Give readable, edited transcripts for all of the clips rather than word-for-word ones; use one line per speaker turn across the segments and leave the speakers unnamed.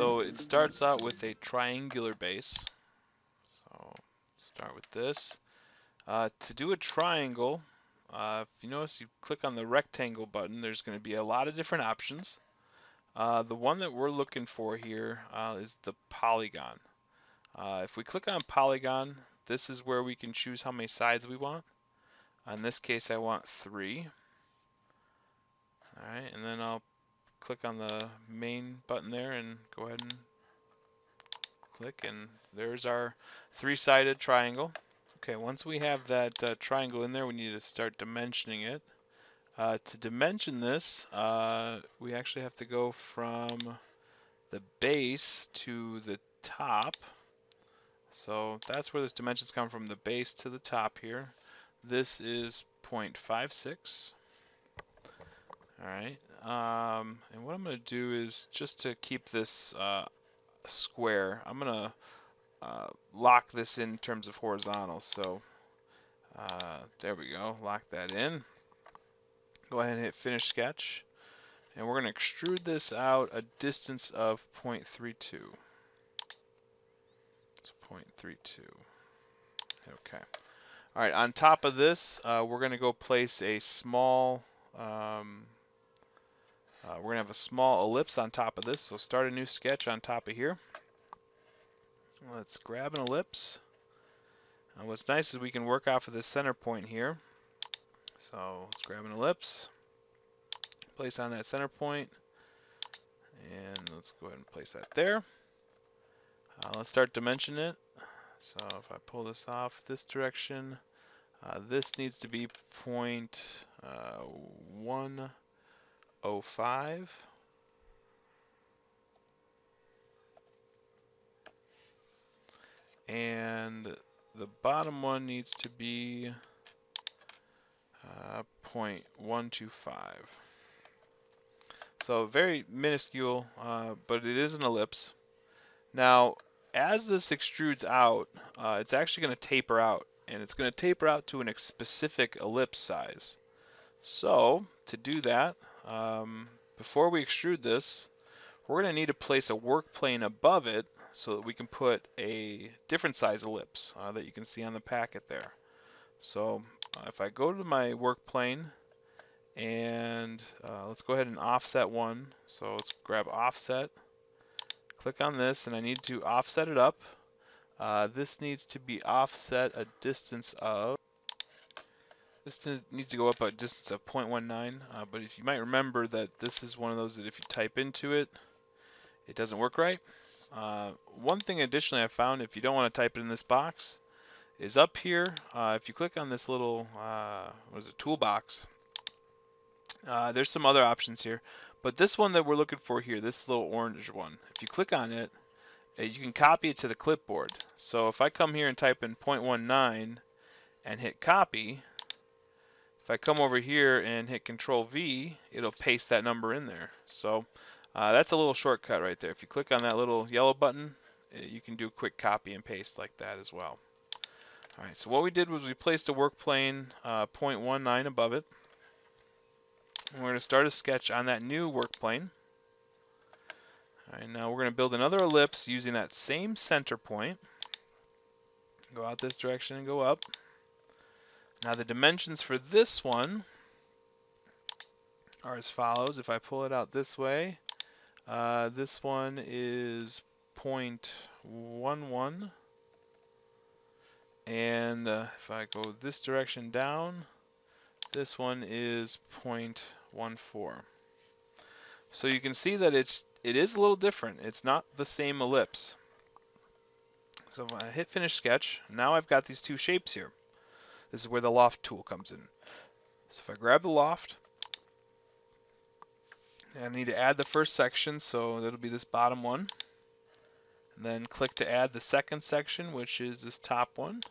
So it starts out with a triangular base. So start with this. To do a triangle, if you notice, you click on the rectangle button, there's going to be a lot of different options. The one that we're looking for here is the polygon. If we click on polygon, this is where we can choose how many sides we want. In this case, I want 3. Alright, and then I'll click on the main button there and go ahead and click, and there's our 3-sided triangle. Okay, once we have that triangle in there, we need to start dimensioning it. To dimension this, we actually have to go from the base to the top. So that's where this dimensions come from, the base to the top here. This is 0.56. Alright, and what I'm going to do is, just to keep this square, I'm going to lock this in terms of horizontal. So there we go, lock that in. Go ahead and hit finish sketch, and we're going to extrude this out a distance of 0.32. It's 0.32. Okay. All right. On top of this, we're going to go place a small. We're going to have a small ellipse on top of this. So start a new sketch on top of here. Let's grab an ellipse. And what's nice is we can work off of this center point here. So let's grab an ellipse, place on that center point, and let's go ahead and place that there. Let's start dimensioning it. So if I pull this off this direction, this needs to be 0.105. And the bottom one needs to be 0.125. So very minuscule, but it is an ellipse. Now, as this extrudes out, it's actually going to taper out, and it's going to taper out to a specific ellipse size. So, to do that, before we extrude this, we're going to need to place a work plane above it so that we can put a different size ellipse that you can see on the packet there. So, if I go to my work plane, and let's go ahead and offset one. So let's grab offset, click on this, and I need to offset it up. This needs to be offset a distance of, this needs to go up a distance of 0.19, but if you might remember that this is one of those that if you type into it, it doesn't work right. One thing additionally I found, if you don't want to type it in this box, is up here, if you click on this little, what is it, toolbox, there's some other options here, but this one that we're looking for here, this little orange one, if you click on it, you can copy it to the clipboard. So if I come here and type in 0.19 and hit copy, if I come over here and hit Control V, it'll paste that number in there. So that's a little shortcut right there. If you click on that little yellow button, you can do a quick copy and paste like that as well. Alright, so what we did was we placed a work plane 0.19 above it. And we're going to start a sketch on that new work plane. Alright, now we're going to build another ellipse using that same center point. Go out this direction and go up. Now the dimensions for this one are as follows. If I pull it out this way, this one is 0.11. And if I go this direction down, this one is 0.14. So you can see that it is a little different. It's not the same ellipse. So if I hit finish sketch, now I've got these two shapes here. This is where the loft tool comes in. So if I grab the loft, I need to add the first section, so that'll be this bottom one. And then click to add the second section, which is this top one.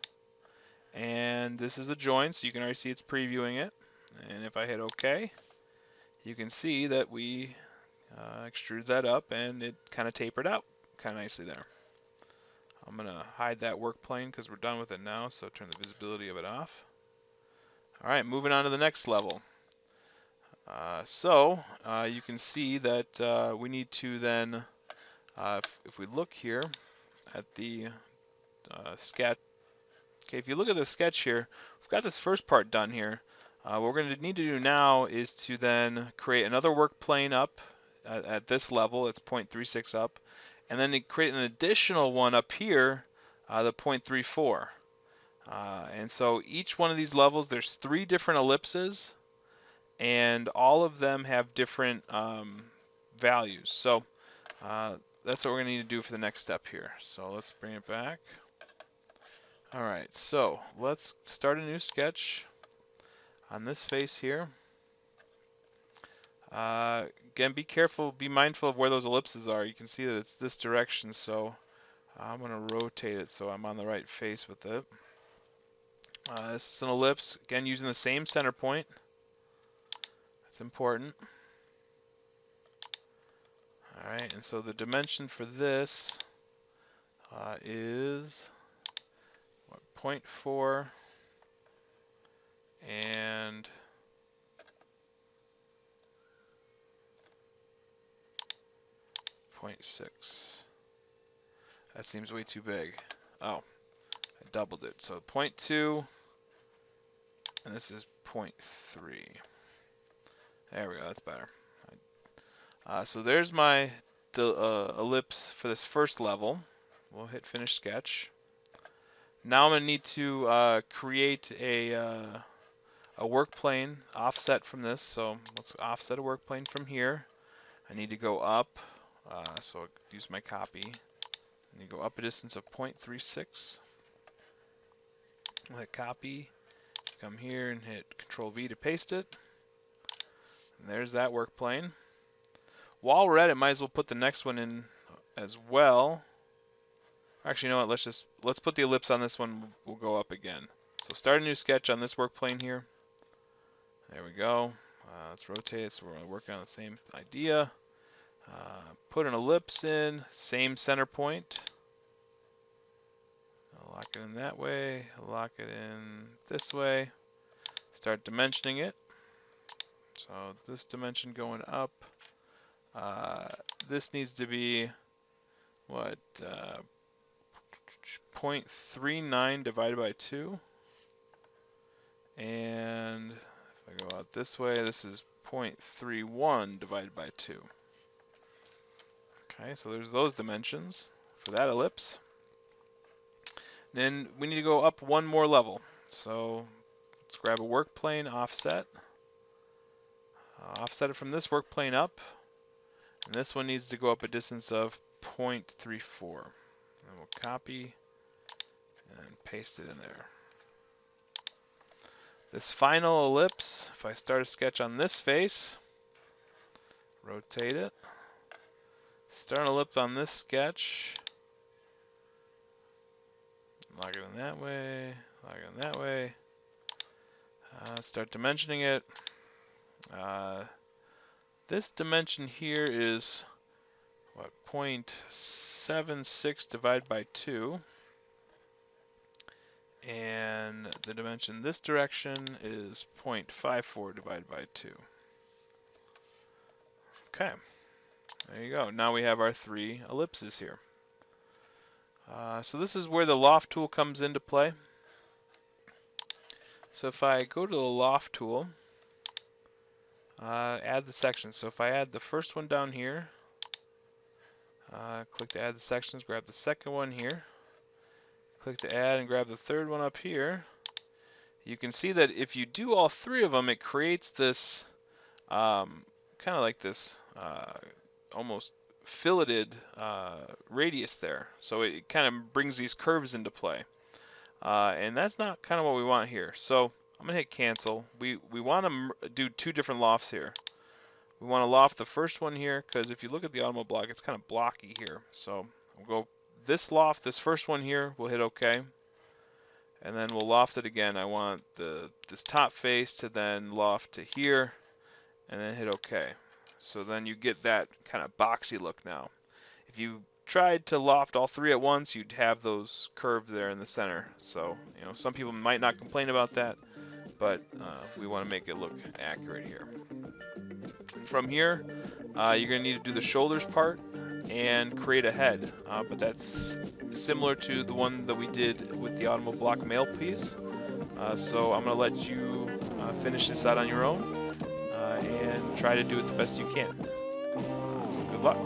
And this is a join, so you can already see it's previewing it. And if I hit OK, you can see that we extruded that up and it kind of tapered out kind of nicely there. I'm going to hide that work plane because we're done with it now, so turn the visibility of it off. Alright, moving on to the next level. You can see that we need to then If we look here at the sketch, okay, if you look at the sketch here, we've got this first part done here. What we're going to need to do now is to then create another work plane up at this level. It's 0.36 up, and then to create an additional one up here, the 0.34. And so each one of these levels, there's 3 different ellipses, and all of them have different values. So that's what we're going to need to do for the next step here. So let's bring it back. All right, so let's start a new sketch on this face here. Again, be careful, be mindful of where those ellipses are. You can see that it's this direction, so I'm going to rotate it so I'm on the right face with it. This is an ellipse, again using the same center point. That's important. Alright, and so the dimension for this is 0.4 and 0.6. That seems way too big. Oh, I doubled it. So 0.2 and this is 0.3. There we go, that's better. So there's my ellipse for this first level. We'll hit finish sketch. Now I'm going to need to create a work plane offset from this. So let's offset a work plane from here. I need to go up, so I'll use my copy. I need to go up a distance of 0.36. I'll hit copy, come here and hit Control V to paste it. And there's that work plane. While we're at it, might as well put the next one in as well. Actually, you know what? Let's put the ellipse on this one. We'll go up again. So start a new sketch on this work plane here. There we go. Let's rotate it so we're going to work on the same idea. Put an ellipse in, same center point. I'll lock it in that way. Lock it in this way. Start dimensioning it. So this dimension going up. This needs to be what 0.39 divided by 2, and if I go out this way, this is 0.31 divided by 2. Okay, so there's those dimensions for that ellipse. Then we need to go up one more level. So let's grab a work plane offset. Offset it from this work plane up. And this one needs to go up a distance of 0.34. And we'll copy and paste it in there. This final ellipse, if I start a sketch on this face, rotate it, start an ellipse on this sketch, lock it in that way, lock it in that way, start dimensioning it. This dimension here is what, 0.76 divided by 2, and the dimension this direction is 0.54 divided by 2. Okay, there you go. Now we have our 3 ellipses here. So this is where the loft tool comes into play. So if I go to the loft tool, add the sections. So if I add the first one down here, click to add the sections, grab the second one here, click to add and grab the third one up here. You can see that if you do all 3 of them, it creates this kind of like this almost filleted radius there. So it kind of brings these curves into play. And that's not kind of what we want here. So I'm going to hit cancel. We want to do 2 different lofts here. We want to loft the first one here because if you look at the Automoblox, it's kind of blocky here. So we'll go this loft, this first one here, we'll hit OK. And then we'll loft it again. I want this top face to then loft to here and then hit OK. So then you get that kind of boxy look now. If you tried to loft all 3 at once, you'd have those curved there in the center. So, you know, some people might not complain about that, but we want to make it look accurate here. From here, you're going to need to do the shoulders part, and create a head. But that's similar to the one that we did with the Automoblox mail piece. So I'm going to let you finish this out on your own and try to do it the best you can. So good luck.